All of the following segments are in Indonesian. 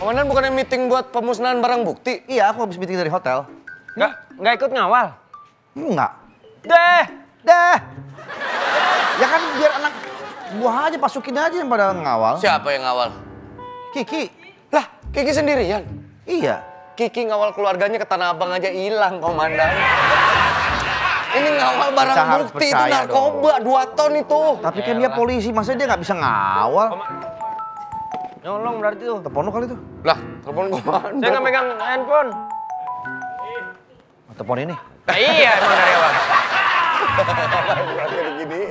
Komandan bukannya meeting buat pemusnahan barang bukti? Iya, aku habis meeting dari hotel. Nggak ikut ngawal? Enggak. Deh. Ya kan biar anak buah aja, pasukin aja yang pada ngawal. Siapa yang ngawal? Kiki. Lah, Kiki sendirian? Iya. Kiki ngawal keluarganya ke Tanah Abang aja hilang, Komandan. Ini ngawal barang Kita harus bukti, itu percaya narkoba, 2 ton itu. Tapi kan dia polisi, masa dia nggak bisa ngawal? Nyolong berarti tuh. Telepon lu kali tuh. Lah, telepon komandan. Saya nggak megang handphone. Telepon ini. Nah, iya emang dari awal.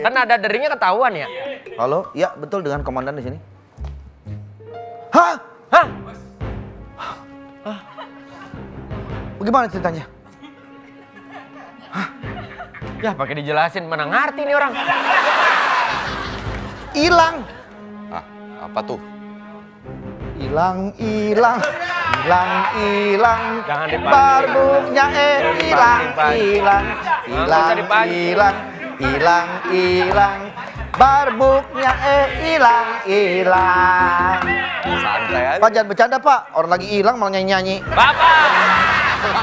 Kan ada deringnya ketahuan ya? Halo, ya betul dengan komandan di sini. Hah? Hah? Bagaimana ceritanya? Ya pakai dijelasin, mana ngerti nih orang. Hilang. Ah, apa tuh? Hilang. Jangan dipanggil. Barbuknya hilang. Barbuknya hilang. Santai aja. Pak jangan bercanda Pak, orang lagi hilang malah nyanyi.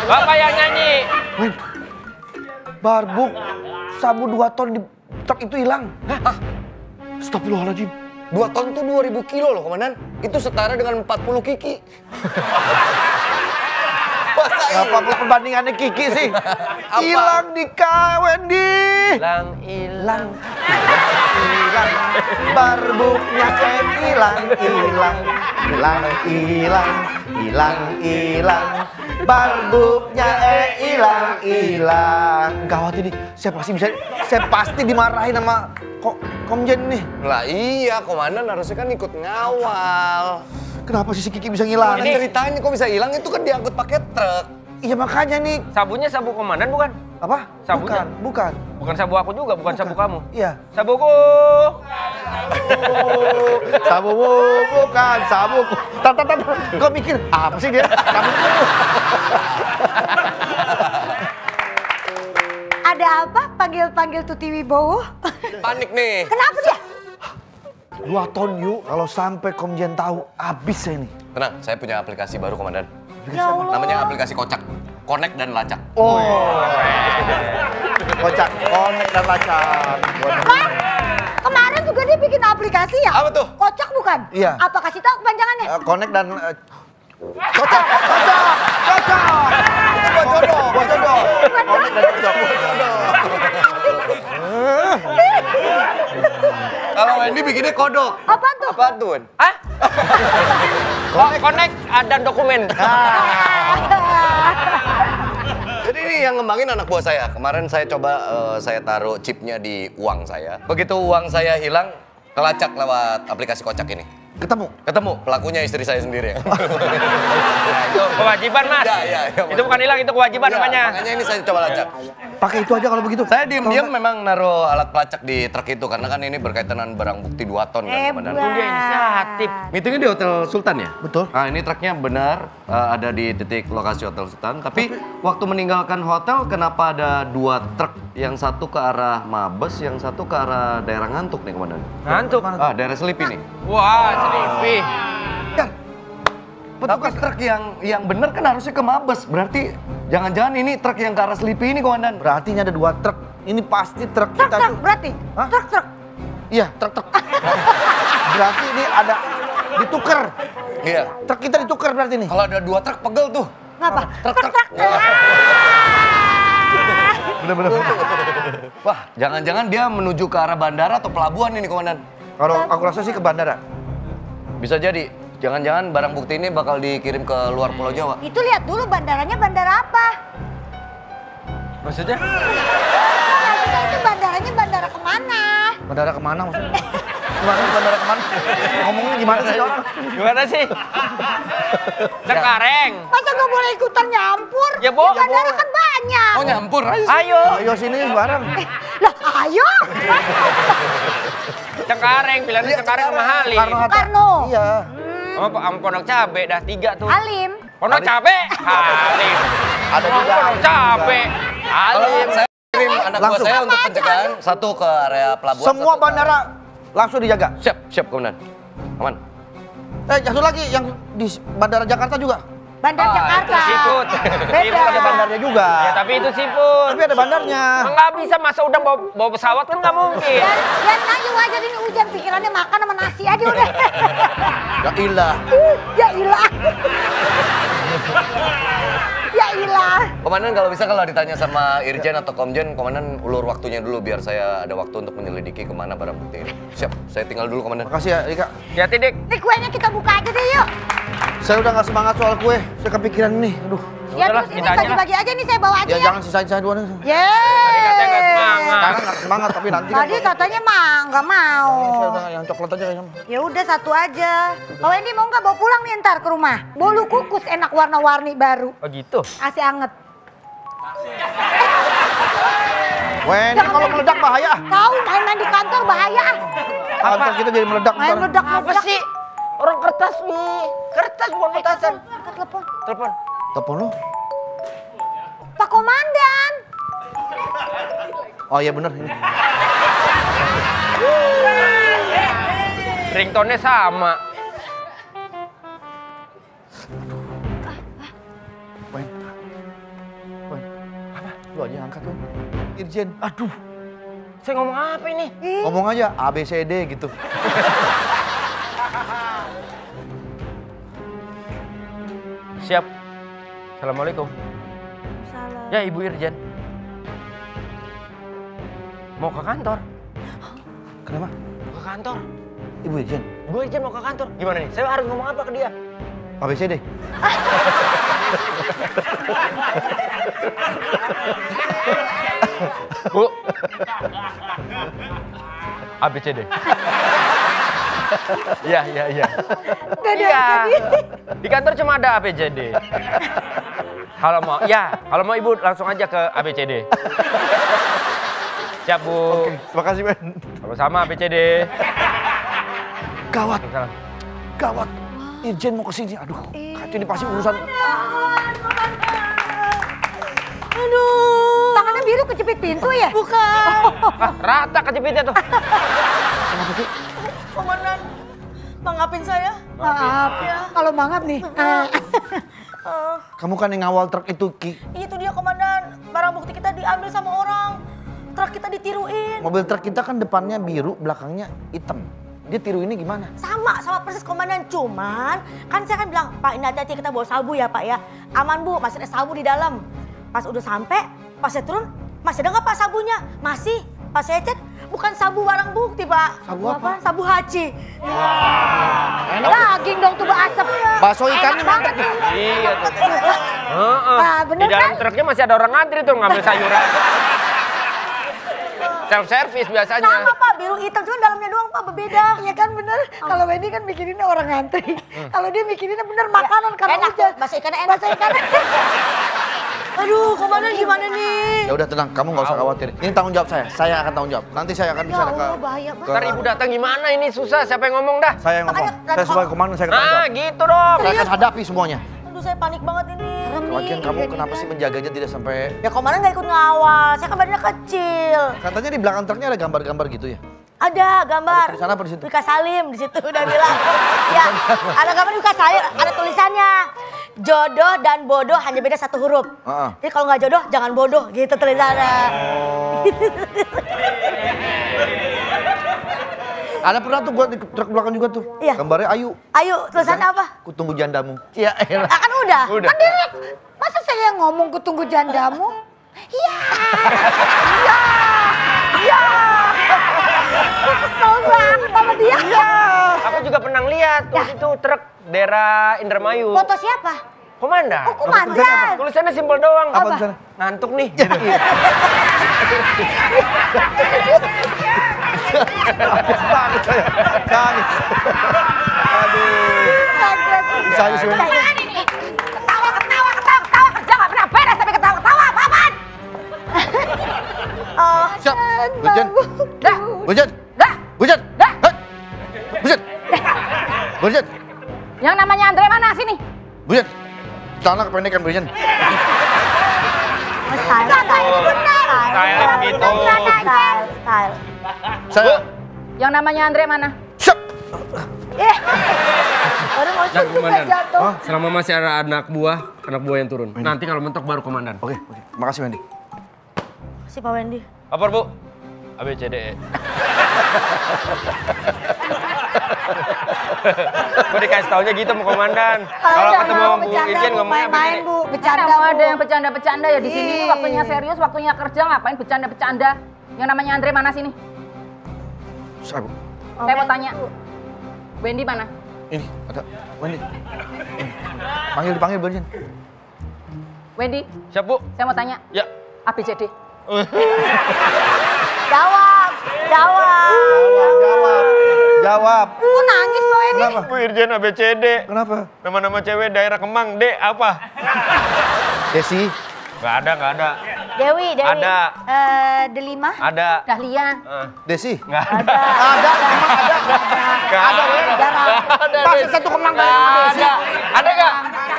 Bapak yang nyanyi. Wih, barbuk sabu 2 ton di truk itu hilang. Hah? Astagfirullahaladzim. 2 ton tuh 2000 kilo loh, Komandan. Itu setara dengan 40 Kiki. Apa perbandingannya Kiki sih? Hilang di Wendy. Hilang. Barbuknya hilang. Barbuknya hilang. Gawat ini, saya pasti dimarahin sama Komjen nih. Lah iya, Komandan harusnya kan ikut ngawal. Kenapa sih si Kiki bisa ngilang? Mana ceritanya kok bisa hilang, itu kan diangkut pakai truk. Iya makanya nih. Sabunya sabu komandan bukan? Apa? Sabunya? Bukan. Bukan sabu aku juga, bukan sabu kamu. Iya. Sabuku. Sabu bukan sabu. Tar. Gue mikir apa sih dia? Sabuku. Ada apa? Panggil Tuti Wibowo? Panik nih. Kenapa dia? 2 ton yuk. Kalau sampai Komjen tahu, habis saya nih. Tenang, saya punya aplikasi baru, Komandan. Ya Allah. Namanya aplikasi Kocak. Connect dan lacak. Oh. Kocak, konek dan lacak. Hah? Kemarin juga dia bikin aplikasi ya? Apa tuh? Kocak bukan? Iya. Apa kasih tahu kepanjangannya? Konek dan kocak. Itu buat jodoh. Konek dan jodoh. Kalau Wendy bikinnya kodok. Apa tuh? Apa tuh? Hah? Connect dan dokumen. Jadi ini yang ngembangin anak buah saya. Kemarin saya coba saya taruh chipnya di uang saya. Begitu uang saya hilang, kelacak lewat aplikasi Kocak ini. Ketemu. Pelakunya istri saya sendiri. Itu kewajiban, Mas. Ya. Itu bukan hilang, itu kewajiban Ya, namanya. makanya ini saya coba lacak. Pakai itu aja kalau begitu. Saya diam-diam memang naruh alat pelacak di truk itu karena kan ini berkaitan dengan barang bukti 2 ton kan, Komandan. Itu dia inisiatif. Meetingnya di Hotel Sultan ya? Betul. Nah ini truknya benar ada di titik lokasi Hotel Sultan. Tapi waktu meninggalkan hotel kenapa ada 2 truk? Yang satu ke arah Mabes, yang satu ke arah daerah Ngantuk nih, Komandan. Ngantuk. Daerah Selipi nih. Wah, Selipi. Kan, tapi truk yang benar kan harusnya ke Mabes. Berarti jangan-jangan ini truk yang ke arah Selipi ini, Komandan. Berarti ini ada 2 truk. Ini pasti truk kita Truk tuh. berarti? Hah? Truk. Iya, truk. Berarti ini ada ditukar. Iya. Truk kita ditukar berarti nih. Kalau ada 2 truk pegel tuh. Ngapa? Truk. Bener-bener. Wah, jangan-jangan dia menuju ke arah bandara atau pelabuhan ini, Komandan. Kalau aku rasa sih ke bandara. Bisa jadi. Jangan-jangan barang bukti ini bakal dikirim ke luar Pulau Jawa. Itu lihat dulu bandaranya bandara apa? Maksudnya? Maksudnya itu bandaranya bandara kemana? Bandara kemana maksudnya? Bandara kemana? Ngomongnya gimana sih orang? Gimana sih? Cengkareng. Masa nggak boleh ikutan nyampur? Ya, Bu. Di bandara kan banyak. Oh nyampur aja sih. Ayo. Ayo sini bareng. Lah ayo. Cengkareng, pilihannya Cengkareng sama Halim. Karno. Iya. Sama Pondok Cabe, dah 3 tuh. Halim. Pondok Cabe, Halim. Ada juga. Pondok Cabe, Kalau Halim. saya kirim anak buah Langsung. saya untuk pencegahan, satu ke area pelabuhan. Semua satu ke bandara langsung dijaga. Siap, Komandan. Aman. Satu lagi yang di Bandara Jakarta juga. Bandar Jakarta. Seafood. Beda. Ada bandarnya juga. Ya tapi itu seafood. Tapi ada bandarnya. Nggak bisa masa udang bawa pesawat kan nggak mungkin. Dan aja wajar ini hujan pikirannya makan sama nasi aja udah. Ya ilah. Ya ilah. Ya ilah. Komandan kalau bisa kalau ditanya sama Irjen atau Komjen, Komandan ulur waktunya dulu biar saya ada waktu untuk menyelidiki kemana barang bukti ini. Siap, saya tinggal dulu Komandan. Makasih ya, Rika. Hati-hati, Dik. Ini kuenya kita buka aja deh yuk. Saya udah gak semangat soal kue. Saya kepikiran nih. Aduh. Ya Udahlah, terus ini kita aja lah. bagi-bagi aja nih saya bawa aja Ya ya. jangan sisain saya dua nih. Tadi katanya nggak semangat. Sekarang gak semangat tapi nanti kan. Tadi katanya mah nggak mau. Saya udah yang coklat aja kayaknya. Ya udah satu aja. Kalau ini mau nggak bawa pulang nih ntar ke rumah. Bolu kukus enak warna-warni baru. Oh gitu. Asih anget. Wen, ini kalau meledak bahaya. Tahu main-main di kantor bahaya. Kantor kita jadi meledak Main ntar. meledak Apa sih? Orang kertas nih. Kertas bukan petasan. Angkat telepon. Telepon. Telepon lu? Pak Komandan. Oh iya bener ini. Ringtone sama. Wen. Wen. Apa? Lu aja angkat tuh. Irjen. Aduh. Saya ngomong apa ini? Ngomong aja A B C D gitu. Siap. Assalamualaikum. Salah. Ya Ibu Irjen. Mau ke kantor. Kenapa? Mau ke kantor. Ibu Irjen. Ibu Irjen mau ke kantor. Gimana nih? Saya harus ngomong apa ke dia? A B C D. Bu. ABCD. Iya, iya, iya. Iya. Di kantor cuma ada ABCD. Kalau mau, ya, kalau mau Ibu langsung aja ke ABCD. Siap, Bu. Terima kasih, Ben. Sama-sama ABCD. Gawat, Salam. gawat. Irjen mau kesini. Aduh, kacau ini pasti urusan. Aduh. Tangannya biru kejepit pintu ya? Bukan. Ah, rata kejepitnya tuh. Komandan, maafin saya. Maaf. Kalau mangap nih. Kamu kan yang ngawal truk itu, Ki. Itu dia komandan, barang bukti kita diambil sama orang. Truk kita ditiruin. Mobil truk kita kan depannya biru, belakangnya hitam. Dia tiru ini gimana? Sama persis komandan, cuman kan saya kan bilang, Pak ini hati-hati kita bawa sabu ya Pak ya. Aman Bu, masih ada sabu di dalam. Pas udah sampai, pas saya turun, masih ada nggak Pak sabunya? Masih. Pas saya cek, bukan sabu barang bukti Pak. Sabu apa? Sabu haji. Daging dong tuh asap. Bakso ikannya Enak banget tuh. Iya tuh. Heeh. Ah, bener Di dalam kan? truknya masih ada orang ngantri tuh ngambil sayuran. Self service biasanya. Sama Pak, biru hitam, cuman dalamnya doang Pak berbeda. Iya kan bener. Kalau Wendy kan mikirinnya orang ngantri. Kalau dia mikirinnya bener makanan karena Enak hujan. tuh, bahasa ikannya enak. Bahasa ikannya. Aduh, komandan gimana nih? Ya udah tenang, kamu nggak usah khawatir. Ini tanggung jawab saya. Saya akan tanggung jawab. Nanti saya akan Ya bicara ke. Allah bahaya banget. Ntar Ibu datang gimana ini susah, siapa yang ngomong dah? Saya yang ngomong. Makanya, Saya sebagai komandan saya akan tanggung Ah jawab. gitu dong. Saya akan hadapi semuanya. Aduh, saya panik banget ini. Lagian kamu kenapa sih menjaganya tidak sampai? Ya komandan nggak ikut ngawal, saya kan badannya kecil. Katanya di belakang truknya ada gambar-gambar gitu ya? Ada gambar. Ada tulisan apa di situ? Wika Salim di situ udah bilang. Ya, ada gambar Wika Salim, ada tulisannya. Jodoh dan bodoh hanya beda satu huruf. Heeh. Jadi kalau nggak jodoh jangan bodoh gitu tulisannya. Ada pernah tuh gua di truk belakang juga tuh. Iya. Gambarnya Ayu. Ayo, tulisannya apa? Ku tunggu jandamu. Iya, elah. Ah, kan udah. Udah. Kan dia, masa saya yang ngomong ku tunggu jandamu? Iya. Iya. Iya. Aku kesel banget sama dia. Iya. Aku juga pernah lihat waktu itu truk daerah Indramayu. Foto siapa? Komandan. Oh, komandan. Tulisannya simpel doang. Apa tulisannya? Ngantuk nih. Gitu. Banget saya. Nangis. Aduh. Bisa aja sih. Ketawa kerja nggak pernah beres tapi ketawa apaan? Siap. Bujan. Dah. Bujan. Dah. Bujan. Dah. Hei. Bujan. Bujan. Yang namanya Andre mana sini? Bujan. Celana kependekan Bujan. Style benar. Style gitu. Style. Saya. Yang namanya Andre mana? Siap. Dan komandan, Jatuh. selama masih ada anak buah yang turun. Nanti kalau mentok baru komandan. Oke. Makasih Wendy. Si Pak Wendy. Lapor bu. ABCDE. Gue dikasih taunya gitu sama komandan. Kalau ketemu Bu Irjen ngomongnya main-main Bu, bercanda Mau Bu. ada yang bercanda-bercanda ya di sini. Ini waktunya serius, waktunya kerja, ngapain bercanda-bercanda? Yang namanya Andre mana sini? Saya Bu. Saya mau tanya. Wendy mana? Ini ada Wendy. Dipanggil Wendy. Wendy, Siap bu. saya mau tanya. Ya. ABCD. Jawab. Kok nangis Pak Wendy? Kenapa? Bu Irjen ABCD. Kenapa? Nama-nama cewek daerah Kemang. D apa? Desi. Gak ada. Dewi. Ada. Delima? Ada. Dahlia. Desi. Gak ada. Ada, emang ada. Gak ada. Masa satu Kemang Gak ada. Ada gak?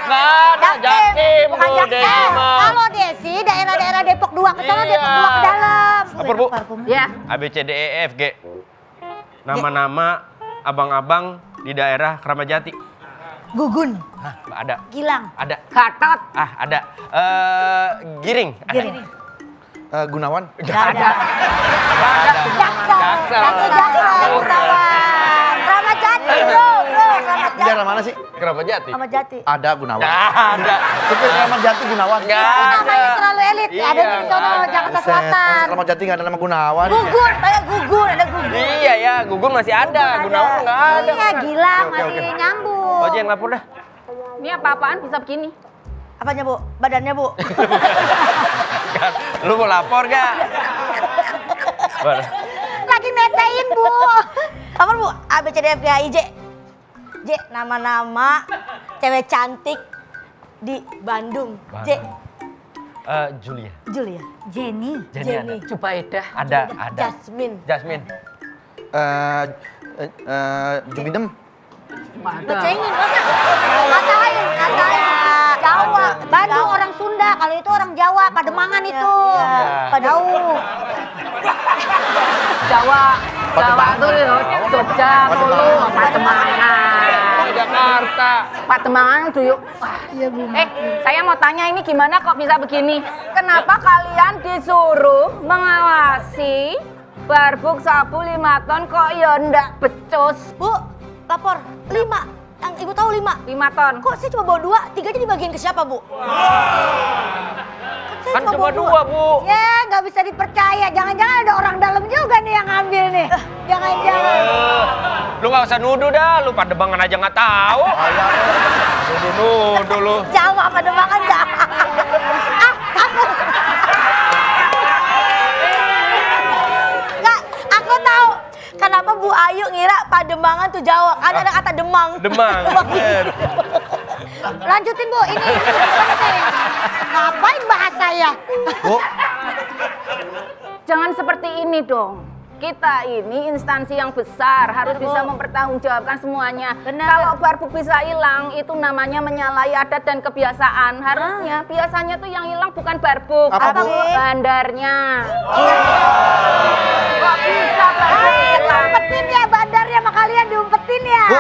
Gak ada. Jakim. bukan Bu Jaksel. Desi. Kalau Desi daerah-daerah Depok 2 ke sana, Iya. Depok 2 ke dalam. Lapor bu. Ya. ABCDEFG. Nama-nama abang-abang di daerah Kramajati. Gugun. Hah, nggak ada. Gilang. Ada. Gatot. Ah, ada. Giring. Ada. Giring. Gunawan. Gak ada. Jaksel. Ramadjati bro. Di daerah mana sih? Kramajati. Ramadjati. Ada Gunawan. Nggak ada. Supir Ramadjati Jati Gunawan. Nggak ada. Namanya terlalu elit. Iya, Ada di sono nggak ada. Jakarta Buset, Selatan. masa Ramadjati Jati nggak ada nama Gunawan. Gugun, banyak gugun, ada gugun. Iya ya, Gugun masih ada. Gunawan nggak ada. Iya, Gilang Oke, oke, masih oke. nyambung. Oh, yang lapor dah. Ini apa-apaan bisa begini? Apanya bu? Badannya bu? Lu mau lapor gak? Lagi netain, Bu. Apa bu? A, B, C, D, F, G, H, I, J. J, nama-nama cewek cantik di Bandung. J, Julia. Julia. Jenny. Jenny. Jubaidah. Ada. Jasmine. Jasmine. Jumidem. Ngecengin, masa? Ngatain. Jawa. Bandung orang Sunda, kalau itu orang Jawa, Pademangan itu. Jauh. Jawa. Jawa tuh Jogja, Solo, Pademangan. Jakarta. Pademangan tuh yuk. Saya mau tanya ini gimana kok bisa begini? Kenapa kalian disuruh mengawasi barbuk sabu 5 ton kok ya ndak becus? Bu, lapor 5. Yang ibu tahu 5. 5 ton. Kok saya cuma bawa 2, 3-nya dibagiin ke siapa bu? Kan cuma 2, Bu. Ya, nggak bisa dipercaya. Jangan-jangan ada orang dalam juga nih yang ngambil nih. Jangan-jangan. Lu gak usah nuduh dah, lu Pademangan aja gak tahu. Nuduh lu. Jawa Pademangan dah. Nggak, aku tahu. Kenapa Bu Ayu ngira Pademangan tuh Jawa? Karena ada kata Demang. Demang. Lanjutin, Bu. Ini penting. Ngapain bahas saya? Bu, Jangan seperti ini dong. Kita ini instansi yang besar, harus bisa mempertanggungjawabkan semuanya. Kalau barbuk bisa hilang, itu namanya menyalahi adat dan kebiasaan. Harusnya, biasanya tuh yang hilang bukan barbuk, Apa, Bu? bandarnya. Kok bisa barbuk hilang? Diumpetin ya bandarnya sama kalian, diumpetin ya. Bu.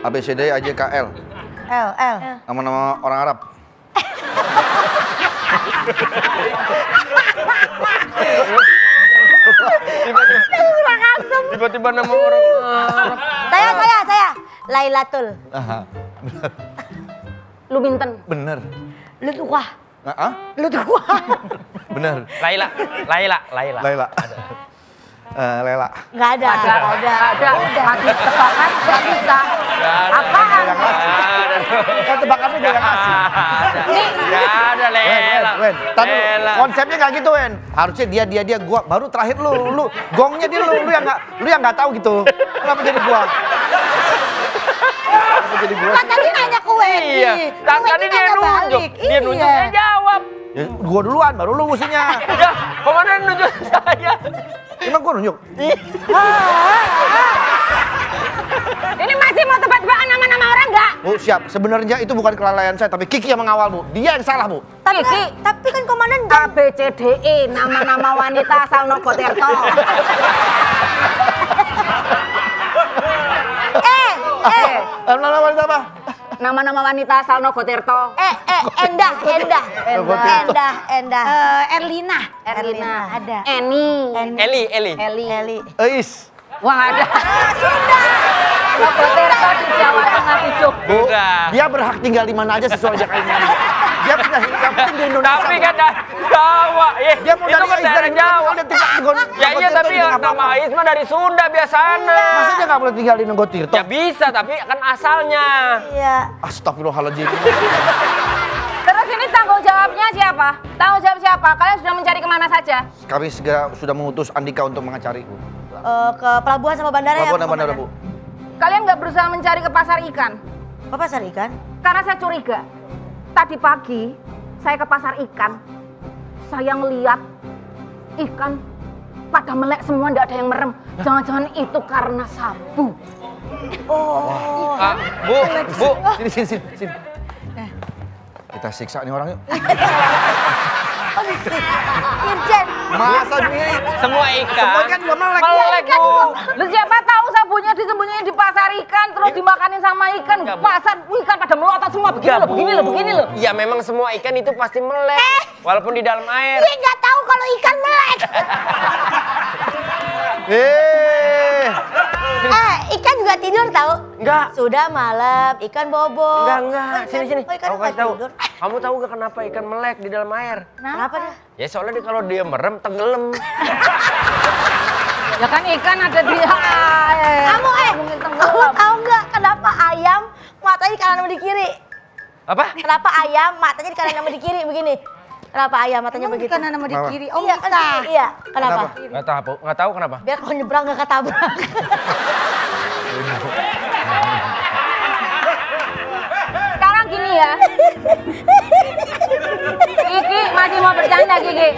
ABCD AJKL. L. Nama-nama orang Arab. Tiba-tiba nama orang Arab. Saya. Lailatul. Lu minten. Bener. Lutuah. Lutuah. Bener. Laila. Layla. Lela. Nggak ada. Ada. Masih tebakan, nggak bisa. Apaan? Kan tebakannya dia yang ngasih. Gak ada Lela. Wen. Tadi Lela. konsepnya nggak gitu, Wen. Harusnya dia gua. Baru terakhir lu gongnya dia lu yang nggak tahu gitu. Kenapa jadi gua? Kenapa jadi gua? Kan tadi nanya ke Wendy. Iya. Tadi dia nanya nunjuk. balik. Dia nunjuk, saya jawab. Ya, gua duluan, baru lu mestinya. Ya, komandan nunjuk saya. Emang gua nunjuk? Ini masih mau tebak-tebakan nama-nama orang nggak? Bu, siap. Sebenarnya itu bukan kelalaian saya, tapi Kiki yang mengawal, Bu. Dia yang salah, Bu. Tapi kan komandan A, B, C, D, E, nama-nama wanita asal Nogotirto. Nama wanita apa? Nama-nama wanita asal Nogotirto. Endah. Erlina. Ada. Eli. Eli. Eis. Wah ada. Nogotirto di Jawa Tengah Pucuk. Udah. Dia berhak tinggal di mana aja sesuai Jakarta. Dia punya yang penting di Indonesia. Tapi kan dari Jawa. Dia mau itu kan daerah Jawa. Ya iya tapi ya nama Ais mah dari Sunda biasanya. Masa dia nggak boleh tinggal di Nogotirto? Ya bisa tapi kan asalnya. Iya. Astagfirullahaladzim. Terus ini tanggung jawabnya siapa? Tanggung jawab siapa? Kalian sudah mencari kemana saja? Kami segera sudah mengutus Andika untuk mengacari. Ke pelabuhan sama bandara ya. Pelabuhan dan bandara, Bu. Kalian nggak berusaha mencari ke pasar ikan? Ke pasar ikan? Karena saya curiga. Tadi pagi saya ke pasar ikan. Saya ngeliat ikan pada melek semua, nggak ada yang merem. Jangan-jangan itu karena sabu. Bu. Sini. Kita siksa nih orang yuk. Irjen. Masa ini Semua ikan. Semua ikan juga melek. Melek, Bu. Lu siapa tahu sabunya disembunyiin di pasar ikan terus dimakanin sama ikan. Enggak, Bu. Pasar ikan pada melotot semua begini loh. Ya memang semua ikan itu pasti melek. Walaupun di dalam air. Dia nggak tahu kalau ikan melek. Ikan juga tidur tahu? Enggak. Sudah malam, ikan bobo. Enggak. Sini. Oh, ikan Aku nggak kasih tahu. tidur. Kamu tahu gak kenapa ikan melek di dalam air? Kenapa dia? Ya soalnya kalau dia merem tenggelam. Ya kan ikan ada di air. Kamu tahu nggak kenapa ayam matanya di kanan sama di kiri? Apa? Kenapa ayam matanya di kanan sama di kiri begini? Kenapa ayam matanya Emang di begitu? kanan sama di kiri. Oh, Iya, kan bisa. di kiri. Iya, kenapa? Nggak tahu kenapa. Biar kalau nyebrang nggak ketabrak. Sekarang gini ya. Kiki masih mau bercanda Kiki.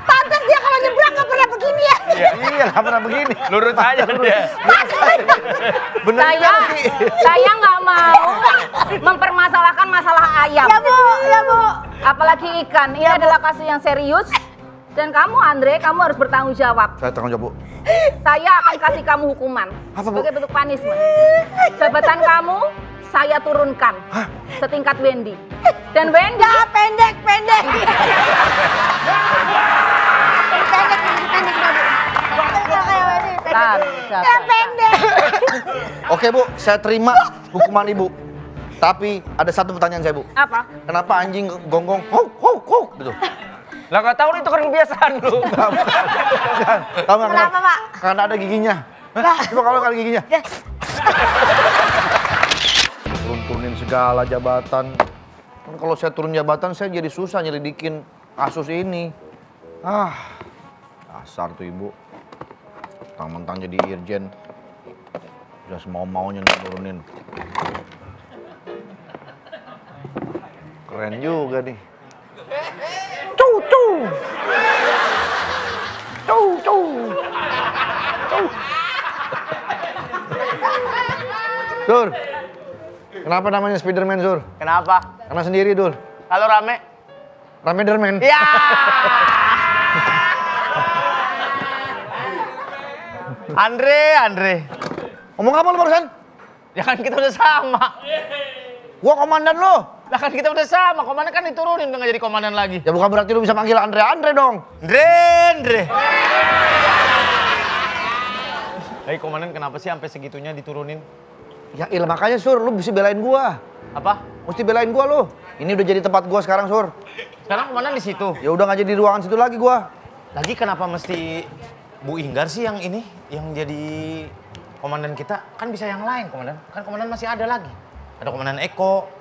Pantas dia kalau nyebrang nggak pernah begini ya. Iya, nggak pernah begini. Lurus aja dia. Bener Saya nggak mau mempermasalahkan masalah ayam. Ya bu. Apalagi ikan. Ini adalah kasus yang serius. Dan kamu Andre, kamu harus bertanggung jawab. Saya tanggung jawab, Bu. Saya akan kasih kamu hukuman. Apa, Bu? Sebagai bentuk punishment. Jabatan kamu saya turunkan setingkat Wendy. Dan Wendy Pendek. Pendek. Pendek. Oke, Bu, saya terima hukuman Ibu. Tapi ada satu pertanyaan saya, Bu. apa? Kenapa anjing gonggong ho gitu? Lah nggak tahu itu kan kebiasaan lu. Tahu nggak Kenapa, Pak? Karena ada giginya. Coba kalau ada giginya. Turunin segala jabatan. Kan kalau saya turun jabatan saya jadi susah nyelidikin kasus ini. Dasar tuh Ibu. Mentang-mentang jadi irjen. Udah semau-maunya nurunin. Keren juga nih. Sur, kenapa namanya Spiderman, Sur? Kenapa? Karena sendiri, Dur. Kalau rame? Ramederman. Ya. Andre. Ngomong apa lu barusan? Ya kan kita udah sama. Gua komandan lo. Lah kan kita udah sama. Komandan kan diturunin udah nggak jadi komandan lagi. Ya bukan berarti lu bisa manggil Andre dong. Andre. Hei komandan kenapa sih sampai segitunya diturunin? Ya ilah makanya Sur, lu bisa belain gua. Apa? Mesti belain gua lu. Ini udah jadi tempat gua sekarang, Sur. Sekarang komandan di situ. Ya udah nggak jadi di ruangan situ lagi gua. Lagi kenapa mesti Bu Inggar sih yang ini yang jadi komandan kita? Kan bisa yang lain komandan. Kan komandan masih ada lagi. Ada komandan Eko,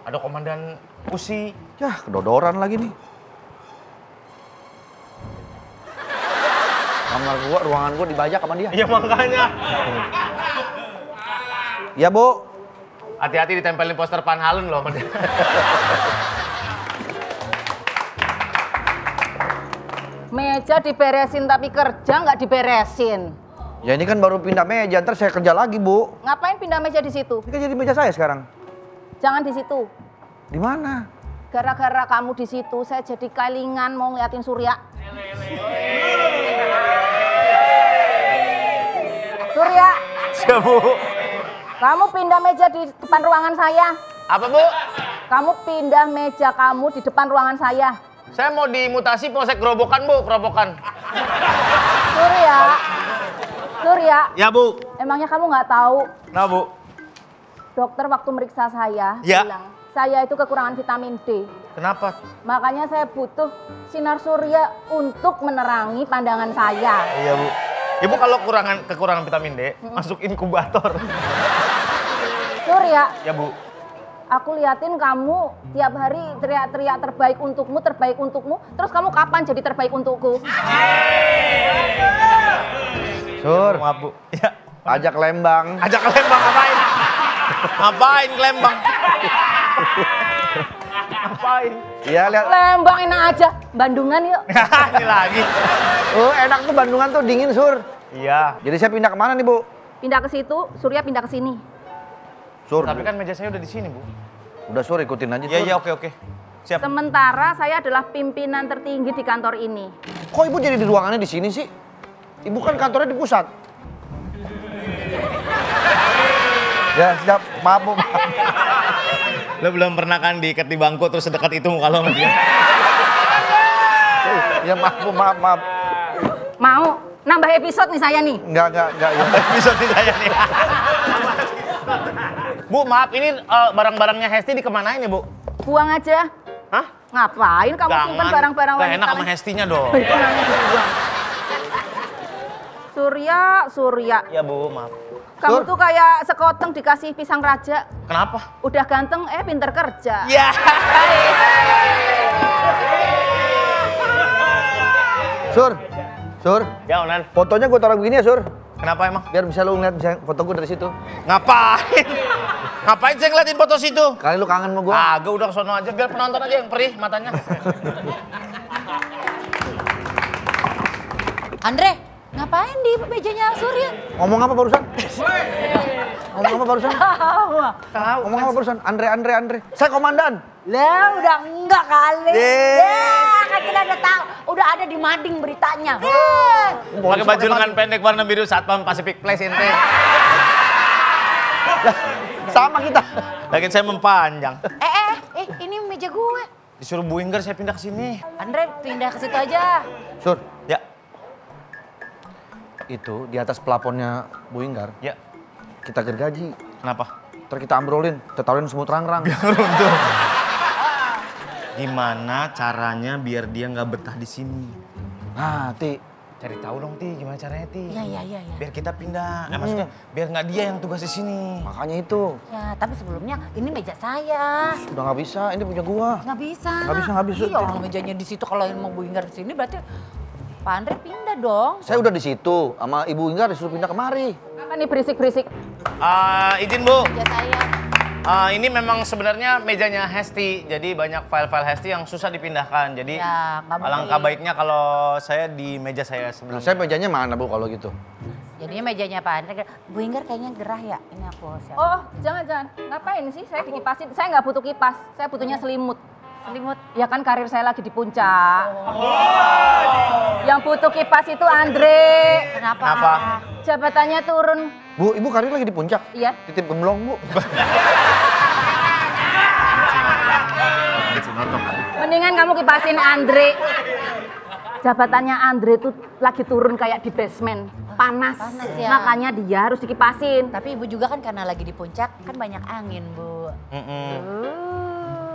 ada komandan Usi. Yah, kedodoran lagi nih. Kamar gua, ruangan gua dibajak sama dia. Iya makanya. Ya, Bu. Hati-hati ditempelin poster Van Halen loh. Meja diberesin tapi kerja nggak diberesin. Ya ini kan baru pindah meja, ntar saya kerja lagi, Bu. Ngapain pindah meja di situ? Ini kan jadi meja saya sekarang. Jangan di situ. Di mana? Gara-gara kamu di situ, saya jadi kelingan mau ngeliatin Surya. Surya, Siapa Bu? Kamu pindah meja di depan ruangan saya. Apa, Bu? Kamu pindah meja kamu di depan ruangan saya. Saya mau dimutasi polsek Gerobokan, Bu, Gerobokan. Surya. Surya, Ya, Bu. emangnya kamu nggak tahu Nah, Bu. dokter waktu meriksa saya Ya. bilang saya itu kekurangan vitamin D. Kenapa? Makanya saya butuh sinar surya untuk menerangi pandangan saya. Iya, Bu. Ya, Bu, kalau kekurangan vitamin D, masuk inkubator. Surya, Ya, Bu. aku liatin kamu tiap hari teriak-teriak terbaik untukmu. Terus kamu kapan jadi terbaik untukku? Sur, Maaf, Bu. Ya. ajak Lembang. Ajak ke Lembang ngapain? Ngapain ke Lembang? Ngapain? Iya, lihat. Lembang enak aja, Bandungan yuk. Ini lagi. Oh, enak tuh Bandungan tuh dingin, Sur. Iya. Jadi saya pindah kemana nih, Bu? Pindah ke situ, Surya pindah ke sini. Sur, Tapi kan meja saya udah di sini, Bu. udah Sur, ikutin aja, Sur. Iya, iya, oke. Siap. Sementara saya adalah pimpinan tertinggi di kantor ini. Kok Ibu jadi di ruangannya di sini sih? Ibu kan kantornya di pusat. Ya, siap. Maaf, Bu. Maaf. Lo belum pernah kan diikat di bangku terus sedekat itu muka lo sama dia? Ya, maaf, Bu. Maaf. Mau nambah episode nih saya nih. Enggak, ya. Bisa saya nih. Bu, maaf ini barang-barangnya Hesti dikemanain ya, Bu? Buang aja. Hah? Ngapain kamu simpen barang-barang Gak wanita? enak sama Hestinya dong. Itu namanya dibuang. Surya. Ya, Bu, maaf. Kamu Sur. tuh kayak sekoteng dikasih pisang raja. Kenapa? Udah ganteng, pinter kerja. Ya. Sur. Ya, Onan. Fotonya gue taruh begini ya, Sur. Kenapa emang? Biar bisa lu ngeliat bisa foto gue dari situ. Ngapain? Ngapain saya ngeliatin foto situ? Kali lu kangen sama gue. Agak udah kesono aja, biar penonton aja yang perih matanya. Andre, ngapain di mejanya Surya? Ngomong apa barusan? Ngomong apa barusan? Tahu. Ngomong apa barusan? Andre. Saya komandan. Lah, udah enggak kali. Yeay. Ya, kan kita udah tahu. Udah ada di mading beritanya. Pakai baju lengan pendek warna biru Satpam Pacific Place ente. Sama kita. Lagian saya mempanjang. Ini meja gue. Disuruh Bu Inggar saya pindah ke sini. Andre, pindah ke situ aja. Sur, Ya. itu di atas plafonnya Bu Inggar, Ya. kita gergaji. Kenapa? Ntar kita ambrolin, kita taruhin semut rang-rang. Runtuh. Gimana caranya biar dia nggak betah di sini? Nah, Ti. Cari tahu dong, Ti. Gimana caranya, Ti? Iya. Biar kita pindah. Maksudnya biar nggak dia yang tugas di sini. Makanya itu. Ya, tapi sebelumnya ini meja saya. Udah nggak bisa, ini punya gua. Nggak bisa. Nggak bisa. Iya, orang mejanya di situ kalau mau Bu Inggar di sini berarti Pak Andre pindah dong. Saya udah di situ, sama Ibu Inggar disuruh pindah kemari. Apa nih berisik-berisik? Izin, Bu. Meja saya. Ini memang sebenarnya mejanya Hesti. Jadi banyak file-file Hesti yang susah dipindahkan. Jadi Ya, nggak alangkah mungkin. baiknya kalau saya di meja saya Nah, sebelumnya. saya mejanya mana, Bu, kalau gitu? Jadinya mejanya Pak Andre. Bu Inggar kayaknya gerah ya. Ini aku siap. Oh, jangan. Ngapain sih saya dikipasin? Saya nggak butuh kipas, saya butuhnya selimut. Selimut. Ya kan karir saya lagi di puncak. Yang butuh kipas itu Andre. Kenapa? Jabatannya turun. Bu, Ibu karir lagi di puncak? Iya. Titip gemblong, Bu. Mendingan kamu kipasin Andre. Jabatannya Andre tuh lagi turun kayak di basement. Panas. Panas ya. Makanya dia harus dikipasin. Tapi Ibu juga kan karena lagi di puncak kan banyak angin, Bu.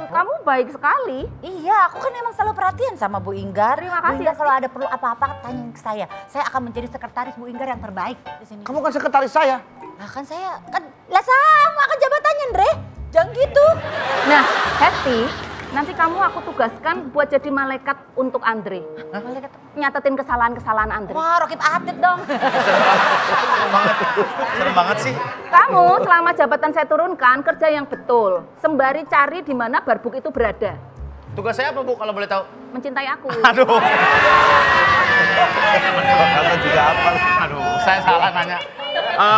Kamu baik sekali. Iya, aku kan emang selalu perhatian sama Bu Inggar. Terima Bu kasih, Inggar Esti. kalau ada perlu apa-apa tanya ke saya. Saya akan menjadi sekretaris Bu Inggar yang terbaik di sini. Kamu kan sekretaris saya. Lah kan saya kan lah sama kan jabatannya, Andre. Jangan gitu. Nah, Hesti, nanti kamu aku tugaskan buat jadi malaikat untuk Andre. Malaikat. Nyatetin kesalahan-kesalahan Andre. Wah, Rokib Atid dong. Serem banget sih. Kamu selama jabatan saya turunkan kerja yang betul. Sembari cari di mana barbuk itu berada. Tugas saya apa, Bu, kalau boleh tahu? Mencintai aku. Aduh. Kata juga apa? Aduh, saya salah nanya.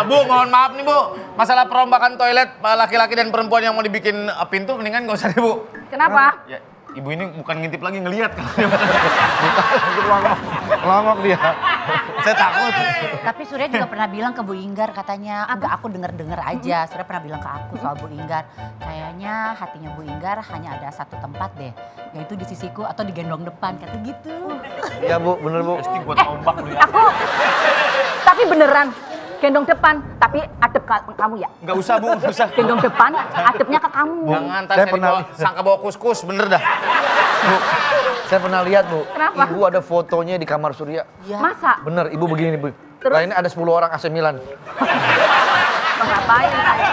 Bu, mohon maaf nih, Bu. Masalah perombakan toilet laki-laki dan perempuan yang mau dibikin pintu, mendingan nggak usah deh, Bu. Kenapa? Ya, Ibu ini bukan ngintip lagi, ngelihat. Longok dia. Saya takut. Tapi Surya juga pernah bilang ke Bu Inggar katanya, enggak aku denger-denger aja. Surya pernah bilang ke aku soal Bu Inggar. Kayaknya hatinya Bu Inggar hanya ada satu tempat deh. Yaitu di sisiku atau di gendong depan, kata gitu. Iya Bu, bener Bu. Pasti buat ombak lu ya. Aku, tapi beneran gendong depan, tapi adep ke kamu ya. Nggak usah Bu, nggak usah. Gendong depan, adepnya ke kamu. Jangan, ntar Saya saya pernah- dibawa, sangka bawa kus-kus, bener dah. Bu, saya pernah lihat Bu. Kenapa? Ibu ada fotonya di kamar Surya. Masa? Bener, Ibu begini Bu. Terus? Lainnya ada 10 orang AC Milan. Ngapain saya?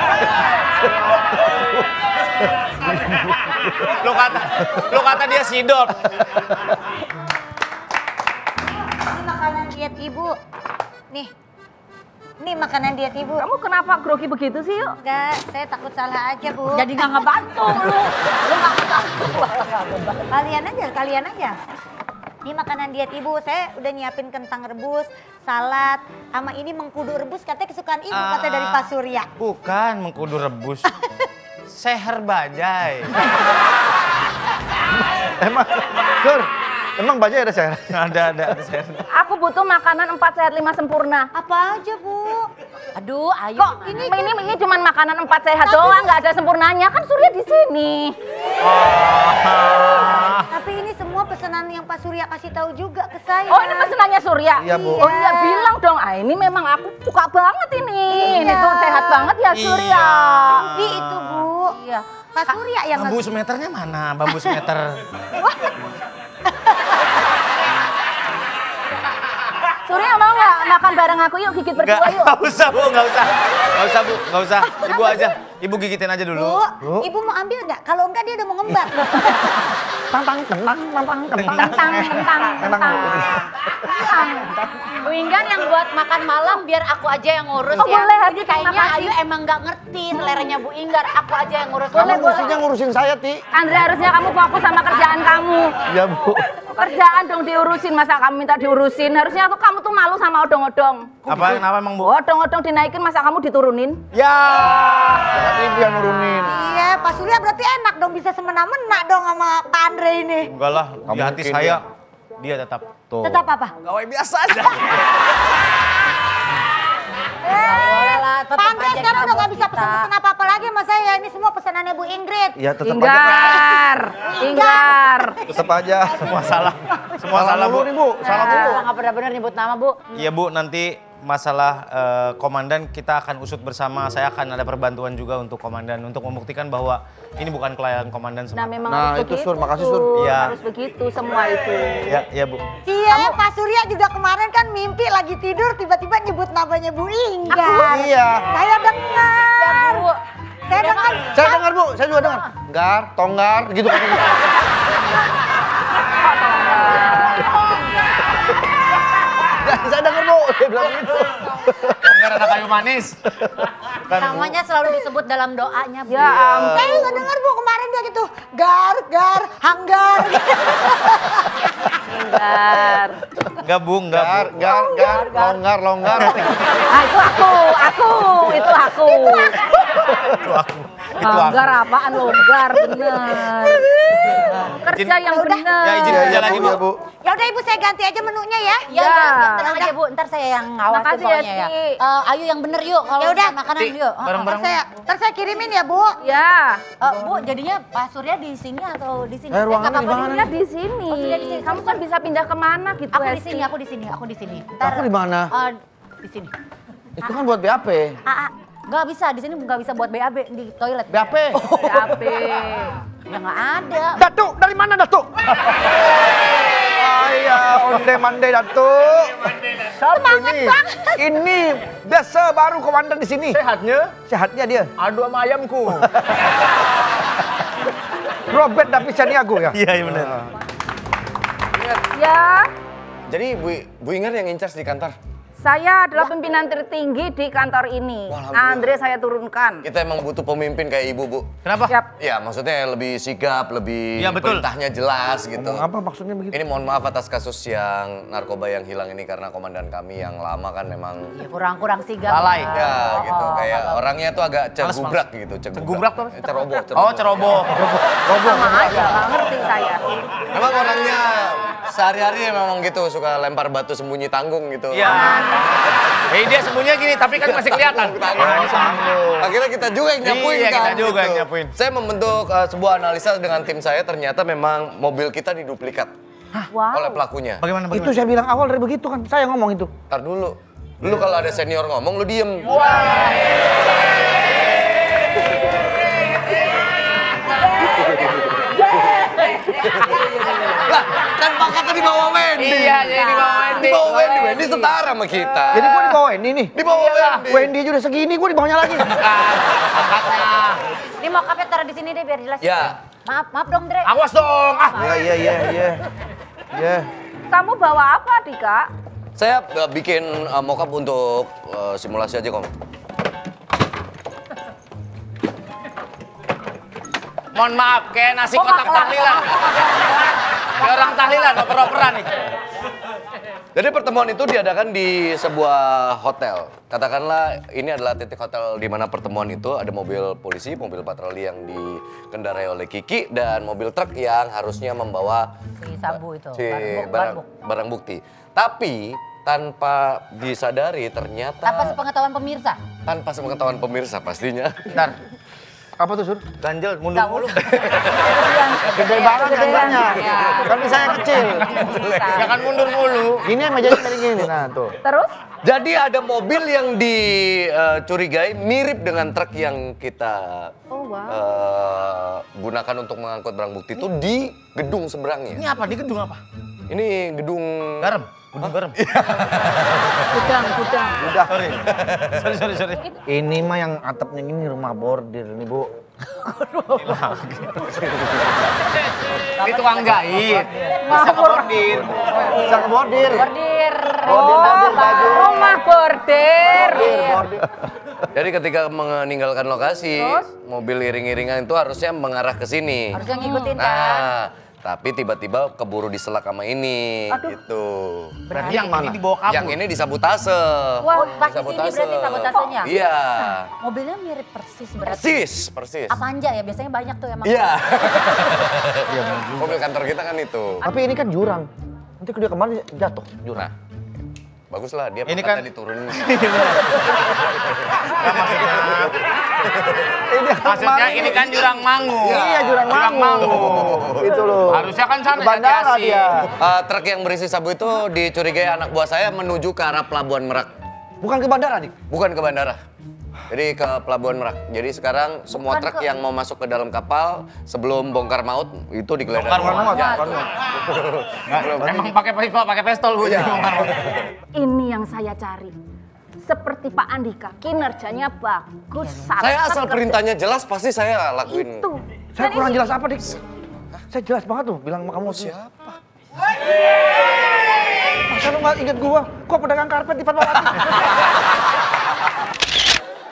Lu kata dia sidot. Ini makanan diet Ibu. Nih. Ini makanan diet Ibu. Kamu kenapa grogi begitu sih yuk? Enggak, saya takut salah aja Bu. Jadi nggak ngebantu lu. Lu nggak ngebantu. Kalian aja. Ini makanan diet Ibu, saya udah nyiapin kentang rebus, salad, sama ini mengkudu rebus katanya kesukaan Ibu, katanya dari Pak Surya. Bukan mengkudu rebus. Seher bajai. Emang bajai ada saya? Ada seher. Aku butuh makanan 4 sehat 5 sempurna. Apa aja Bu? Aduh, ayo. Kok ini cuma makanan 4 sehat doang, nggak ada sempurnanya. Kan Surya di sini. Tapi ini semua pesanan yang Pak Surya kasih tahu juga ke saya. Oh, ini pesenannya Surya? Iya, Bu. Oh iya, bilang dong. Ah, ini memang aku suka banget ini. Ini Iya. tuh sehat banget ya Surya. Ih, itu Bu. Iya. Pak Surya yang Bambu semeternya mana? Bambu semeter. Surya mau nggak makan bareng aku yuk, gigit berdua yuk. Nggak usah Bu, nggak usah. Nggak usah Bu, nggak usah. Ibu aja. Ibu gigitin aja dulu. Bu, Ibu mau ambil nggak? Kalau enggak dia udah mau ngembat. Tentang. Bu Inggar yang buat makan malam biar aku aja yang ngurus Oh, ya. boleh, Hadi, Ini kayaknya terima kasih. Ayu emang nggak ngerti seleranya Bu Inggar. Aku aja yang ngurus. Kamu mestinya ngurusin saya, Ti. Andre, harusnya kamu fokus sama kerjaan kamu. Iya Bu. Kerjaan dong diurusin, masa kamu minta diurusin? Harusnya tuh kamu tuh malu sama odong-odong. Apa? Kenapa emang Bu? Odong-odong dinaikin, masa kamu diturunin? Ya. Kan Ibu yang nurunin. Iya, Pak Surya berarti enak dong bisa semena-mena dong sama Pak Andre ini. Enggak lah, Nggak di hati mungkin, saya dia tetap Tuh. Tetap apa? pegawai biasa aja. Boleh lah, tetep Pak Andre aja sekarang udah kita nggak bisa bos pesan-pesan apa-apa lagi sama saya. Ini semua pesanannya Bu Ingrid. Ya tetap aja. Inggar, Inggar. Tetap aja. Semua salah. Semua salah Bu. mulu nih Bu. Salah mulu. Nggak benar-benar nyebut nama Bu. Iya Bu, nanti masalah komandan kita akan usut bersama. Saya akan ada perbantuan juga untuk komandan untuk membuktikan bahwa ini bukan kelalaian komandan Nah semua. memang Nah, harus itu, begitu. Sur. Makasih, Sur. Iya. Harus begitu semua itu. Ya Bu. Iya, Pak Surya juga kemarin kan mimpi lagi tidur tiba-tiba nyebut namanya Bu Inggar. Iya. Saya dengar. Bu. Saya dengar. Saya dengar Bu, saya juga dengar. Gar, tonggar, gitu katanya. Ya, saya dengar Bu, dia bilang gitu. Tonggar anak kayu manis. Bukan, Bu. Namanya selalu disebut dalam doanya, Bu. Ya ampun. Saya juga dengar Bu kemarin dia gitu. Gar, hanggar. Inggar. Enggak Bu, enggak Bu. Gar, longgar. Ah itu aku. Itu aku. Longgar apaan longgar, bener. Kerja yang Udah. bener. Ya izin kerja lagi Bu. Ya Bu. Ya udah Ibu saya ganti aja menunya ya. Ya. Tenang aja Bu, ntar saya yang ngawasin Makasih ya, pokoknya ya. Ti. Ayu yang bener yuk kalau Ya udah. makanan Ti, yuk. bareng-bareng. Ntar saya kirimin ya Bu. Ya. Bu, jadinya Pak Surya di sini atau di sini? ruangannya di mana Surya di sini. Oh, Surya di sini. Kamu kan bisa pindah kemana gitu, Aku di Hesti. sini, aku di sini. Aku di mana? Di sini. Itu kan buat BAP. Nggak bisa, di sini nggak bisa buat BAB di toilet. BAP. BAP. Ya nggak ada. Datuk, dari mana Datuk? Ayah, onde mande Datuk. Siapa ini? Ini biasa baru komandan di sini. Sehatnya? Sehatnya dia. Adu sama ayamku. Robert David Chaniago ya? Iya benar. Ya. Jadi Bu Inggar yang incas di kantor? Saya adalah pimpinan tertinggi di kantor ini. Wah, alhamdulillah. Andre saya turunkan. Kita emang butuh pemimpin kayak Ibu, Bu. Kenapa? Siap. Ya, maksudnya lebih sigap, lebih Ya, betul. perintahnya jelas gitu. Ngomong apa maksudnya begitu? Ini mohon maaf atas kasus yang narkoba yang hilang ini karena komandan kami yang lama kan memang Ya kurang sigap. Lalai. ya gitu kayak orangnya tuh agak cegubrak gitu, Cegubrak tuh apa? Ceroboh. Oh ceroboh. Sama aja, nggak ngerti saya. Memang orangnya Sehari-hari memang gitu, suka lempar batu sembunyi tanggung gitu. Iya. Dia sembunyinya gini, tapi kan masih kelihatan. Akhirnya kita juga yang nyapuin Iya, kan. kita juga yang nyapuin. Saya membentuk sebuah analisa dengan tim saya, ternyata memang mobil kita diduplikat oleh pelakunya. Bagaimana? Itu saya bilang awal dari begitu kan, saya ngomong itu. Ntar dulu. Lu kalau ada senior ngomong, lu diem. Lah, kan pangkatnya di bawah Wendy. Iya, jadi di bawah Wendy. Di bawah Wendy, Wendy setara sama kita. Jadi gua di bawah Wendy nih. Di bawah Wendy. Wendy aja udah segini, gua di bawahnya lagi. Ini mau kafe taruh di sini deh biar jelas. Ya. Maaf dong, Dre. Awas dong. Iya. Kamu bawa apa, Dika? Saya bikin mockup untuk simulasi aja, Kom. Mohon maaf, kayak nasi kotak tahlilan. Kayak orang tahlilan, oper-operan nih. Jadi pertemuan itu diadakan di sebuah hotel. Katakanlah ini adalah titik hotel di mana pertemuan itu ada mobil polisi, mobil patroli yang dikendarai oleh Kiki dan mobil truk yang harusnya membawa Si sabu itu, si barbuk. barang bukti. Tapi tanpa disadari ternyata Tanpa sepengetahuan pemirsa. tanpa sepengetahuan pemirsa pastinya. Bentar, Apa tuh, Sur? ganjel mundur mulu. Gede banget gambarnya. Iya. Kan saya kecil. Jangan mundur mulu. Gini mejanya kayak gini, nah tuh. Terus? Jadi ada mobil yang dicurigai mirip dengan truk yang kita gunakan untuk mengangkut barang bukti itu di gedung seberangnya. Ini apa? Di gedung apa? Ini gedung Garam. Gedung garam. Gudang. Udah. Sorry. Ini mah yang atapnya ini rumah bordir nih, Bu. Ini tukang jahit. Bisa bordir. Bisa ke bordir. Bordir. Bordir baju. Rumah bordir. Bordir. Jadi ketika meninggalkan lokasi, mobil iring-iringan itu harusnya mengarah ke sini. Harusnya ngikutin kan. Nah, tapi tiba-tiba keburu diselak sama ini, gitu. Berarti yang mana? Ini dibawa kabur. Yang ini disabotase. Wah, pas di sini berarti sabotasenya. Iya. Mobilnya mirip persis berarti. Persis. Apa anja ya? Biasanya banyak tuh emang. Iya. Mobil kantor kita kan itu. Tapi ini kan jurang. Nanti dia kemana jatuh jurang. Nah, baguslah dia Ini pangkatnya kan- diturunin. Maksudnya ini kan jurang mangu. Iya, jurang mangu. Itu loh. Harusnya kan sana Bandara Jati Asih. dia. Truk yang berisi sabu itu dicurigai anak buah saya menuju ke arah Pelabuhan Merak. Bukan ke bandara, Dik. Bukan ke bandara. Jadi ke Pelabuhan Merak. Jadi sekarang semua Bukan truk ke- yang mau masuk ke dalam kapal sebelum bongkar maut itu digeledah. Bongkar maut, Ya. Memang pakai pistol Bu. Iya. Ini yang saya cari. Seperti Pak Andika, kinerjanya bagus. Saya asal perintahnya jelas pasti saya lakuin. Itu. Saya kurang jelas apa, Dik? Saya jelas banget tuh bilang sama kamu. Siapa? Masa lu nggak inget gua? Gua pedagang karpet di Fatmawati.